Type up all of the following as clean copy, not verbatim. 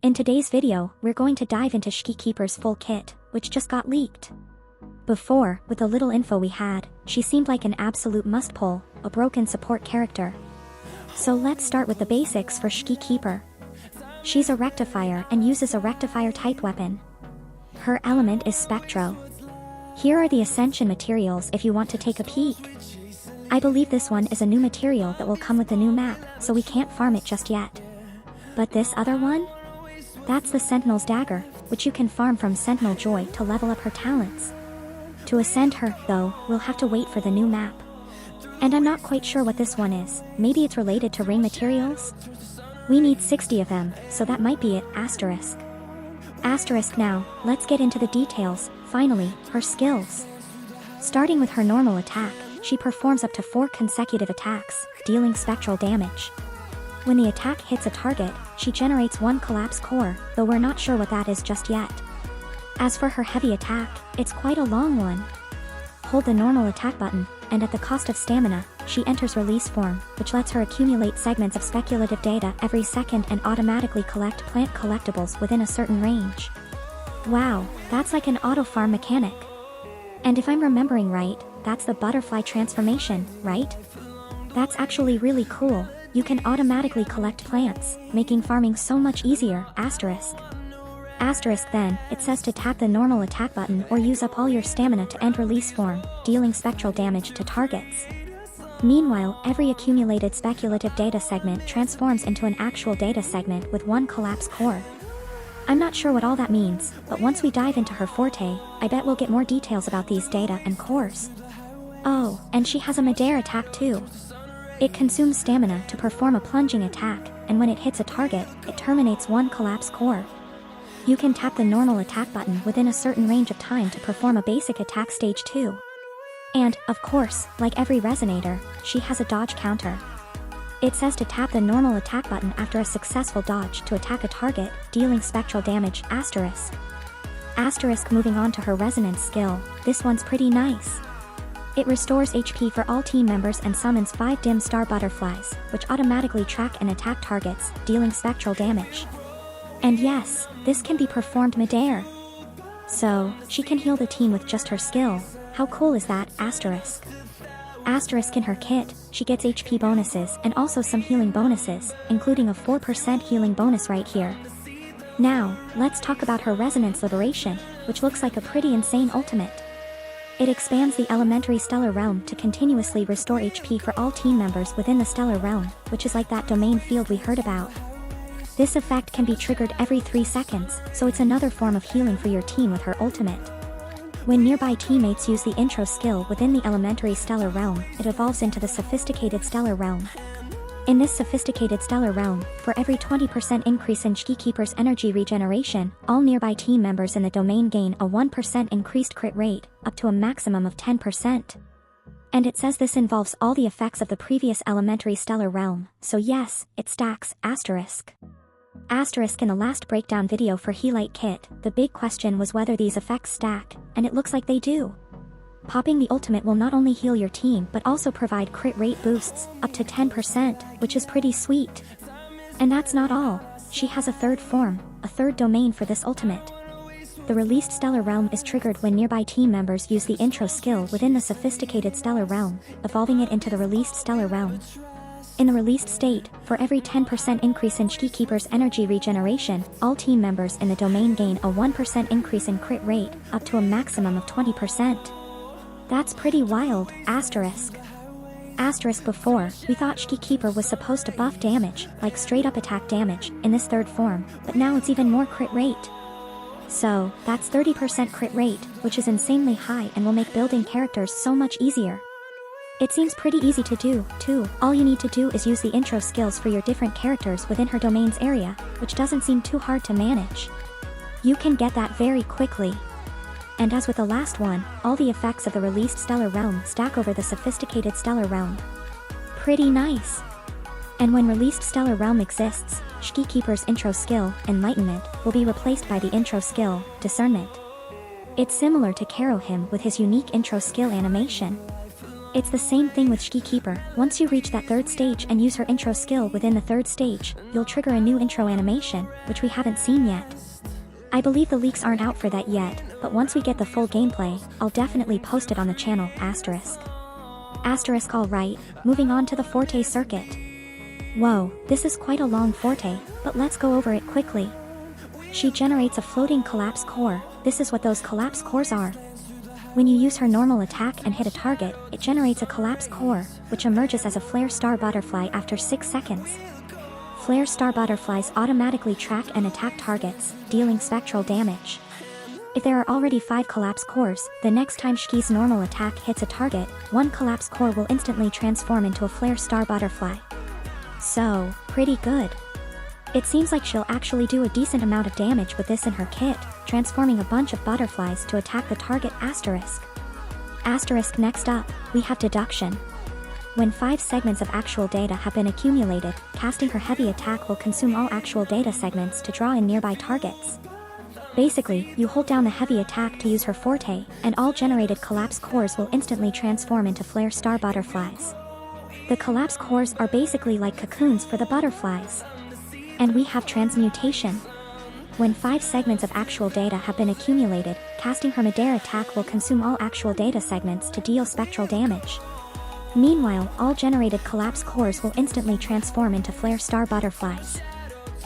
In today's video, we're going to dive into Keeper's full kit, which just got leaked. Before, with the little info we had, she seemed like an absolute must-pull, a broken support character. So let's start with the basics for Keeper. She's a rectifier and uses a rectifier-type weapon. Her element is Spectro. Here are the Ascension materials if you want to take a peek. I believe this one is a new material that will come with the new map, so we can't farm it just yet. But this other one? That's the Sentinel's Dagger, which you can farm from Sentinel Joy to level up her talents. To ascend her, though, we'll have to wait for the new map. And I'm not quite sure what this one is, maybe it's related to ring materials? We need 60 of them, so that might be it, asterisk. Asterisk now, let's get into the details, finally, her skills. Starting with her normal attack, she performs up to 4 consecutive attacks, dealing spectral damage. When the attack hits a target, she generates 1 collapse core, though we're not sure what that is just yet. As for her heavy attack, it's quite a long one. Hold the normal attack button, and at the cost of stamina, she enters release form, which lets her accumulate segments of speculative data every second and automatically collect plant collectibles within a certain range. Wow, that's like an auto-farm mechanic. And if I'm remembering right, that's the butterfly transformation, right? That's actually really cool. You can automatically collect plants, making farming so much easier, asterisk. Asterisk then, it says to tap the normal attack button or use up all your stamina to end release form, dealing spectral damage to targets. Meanwhile, every accumulated speculative data segment transforms into an actual data segment with 1 collapse core. I'm not sure what all that means, but once we dive into her forte, I bet we'll get more details about these data and cores. Oh, and she has a mid-air attack too. It consumes stamina to perform a plunging attack, and when it hits a target, it terminates 1 collapse core. You can tap the normal attack button within a certain range of time to perform a basic attack stage 2. And, of course, like every resonator, she has a dodge counter. It says to tap the normal attack button after a successful dodge to attack a target, dealing spectral damage, asterisk. Asterisk moving on to her resonance skill, this one's pretty nice. It restores HP for all team members and summons 5 dim star butterflies, which automatically track and attack targets, dealing spectral damage. And yes, this can be performed mid-air. So, she can heal the team with just her skill. How cool is that, asterisk? Asterisk in her kit, she gets HP bonuses and also some healing bonuses, including a 4% healing bonus right here. Now, let's talk about her Resonance Liberation, which looks like a pretty insane ultimate. It expands the elementary stellar realm to continuously restore HP for all team members within the stellar realm, which is like that domain field we heard about. This effect can be triggered every 3 seconds, so it's another form of healing for your team with her ultimate. When nearby teammates use the intro skill within the elementary stellar realm, it evolves into the sophisticated stellar realm. In this sophisticated stellar realm, for every 20% increase in Keeper's energy regeneration, all nearby team members in the domain gain a 1% increased crit rate, up to a maximum of 10%. And it says this involves all the effects of the previous elementary stellar realm, so yes, it stacks, asterisk. Asterisk in the last breakdown video for Helite Kit, the big question was whether these effects stack, and it looks like they do. Popping the ultimate will not only heal your team but also provide crit rate boosts, up to 10%, which is pretty sweet. And that's not all, she has a third form, a third domain for this ultimate. The released stellar realm is triggered when nearby team members use the intro skill within the sophisticated stellar realm, evolving it into the released stellar realm. In the released state, for every 10% increase in Keeper's energy regeneration, all team members in the domain gain a 1% increase in crit rate, up to a maximum of 20%. That's pretty wild, asterisk. Asterisk before, we thought Keeper was supposed to buff damage, like straight up attack damage, in this third form, but now it's even more crit rate. So, that's 30% crit rate, which is insanely high and will make building characters so much easier. It seems pretty easy to do, too. All you need to do is use the intro skills for your different characters within her domain's area, which doesn't seem too hard to manage. You can get that very quickly. And as with the last one, all the effects of the released stellar realm stack over the sophisticated stellar realm. Pretty nice. And when released stellar realm exists, Keeper's intro skill, Enlightenment, will be replaced by the intro skill, Discernment. It's similar to Karohim with his unique intro skill animation. It's the same thing with Shiki Keeper. Once you reach that 3rd stage and use her intro skill within the 3rd stage, you'll trigger a new intro animation, which we haven't seen yet. I believe the leaks aren't out for that yet, but once we get the full gameplay, I'll definitely post it on the channel, asterisk. Asterisk alright, moving on to the Forte circuit. Whoa, this is quite a long Forte, but let's go over it quickly. She generates a floating collapse core. This is what those collapse cores are. When you use her normal attack and hit a target, it generates a collapse core, which emerges as a Flare Star Butterfly after 6 seconds. Flare Star Butterflies automatically track and attack targets, dealing spectral damage. If there are already 5 collapse cores, the next time Shiki's normal attack hits a target, 1 collapse core will instantly transform into a Flare Star Butterfly. So, pretty good. It seems like she'll actually do a decent amount of damage with this in her kit, transforming a bunch of butterflies to attack the target, asterisk. Asterisk. Next up, we have deduction. When 5 segments of actual data have been accumulated, casting her heavy attack will consume all actual data segments to draw in nearby targets. Basically, you hold down the heavy attack to use her Forte, and all generated collapse cores will instantly transform into Flare Star Butterflies. The collapse cores are basically like cocoons for the butterflies. And we have transmutation. When 5 segments of actual data have been accumulated, casting her mid-air attack will consume all actual data segments to deal spectral damage. Meanwhile, all generated collapse cores will instantly transform into Flare Star Butterflies.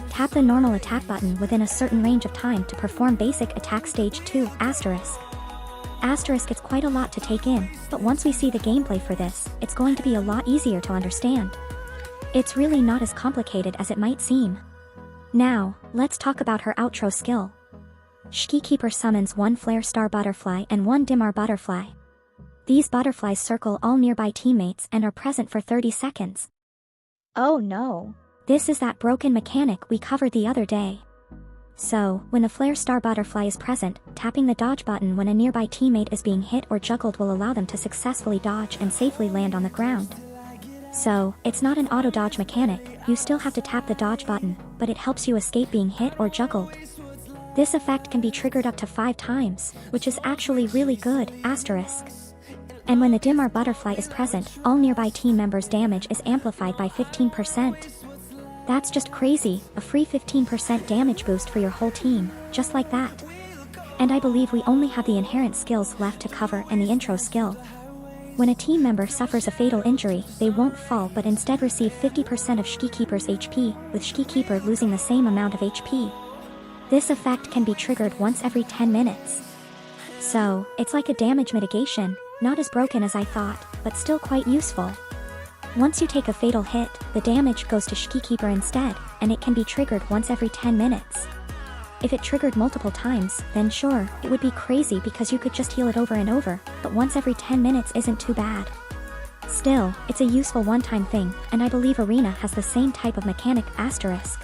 Tap the normal attack button within a certain range of time to perform basic attack stage 2, asterisk. Asterisk. It's quite a lot to take in, but once we see the gameplay for this, it's going to be a lot easier to understand. It's really not as complicated as it might seem. Now, let's talk about her outro skill. Shiki Keeper summons 1 Flare Star Butterfly and 1 Dimar Butterfly. These butterflies circle all nearby teammates and are present for 30 seconds. Oh no. This is that broken mechanic we covered the other day. So, when a Flare Star Butterfly is present, tapping the dodge button when a nearby teammate is being hit or juggled will allow them to successfully dodge and safely land on the ground. So, it's not an auto-dodge mechanic, you still have to tap the dodge button, but it helps you escape being hit or juggled. This effect can be triggered up to 5 times, which is actually really good, asterisk. And when the Dimar Butterfly is present, all nearby team members' damage is amplified by 15%. That's just crazy, a free 15% damage boost for your whole team, just like that. And I believe we only have the inherent skills left to cover and the intro skill. When a team member suffers a fatal injury, they won't fall but instead receive 50% of Shiki Keeper's HP, with Shiki Keeper losing the same amount of HP. This effect can be triggered once every 10 minutes. So, it's like a damage mitigation, not as broken as I thought, but still quite useful. Once you take a fatal hit, the damage goes to Shiki Keeper instead, and it can be triggered once every 10 minutes. If it triggered multiple times, then sure, it would be crazy because you could just heal it over and over, but once every 10 minutes isn't too bad. Still, it's a useful one-time thing, and I believe Arena has the same type of mechanic, asterisk.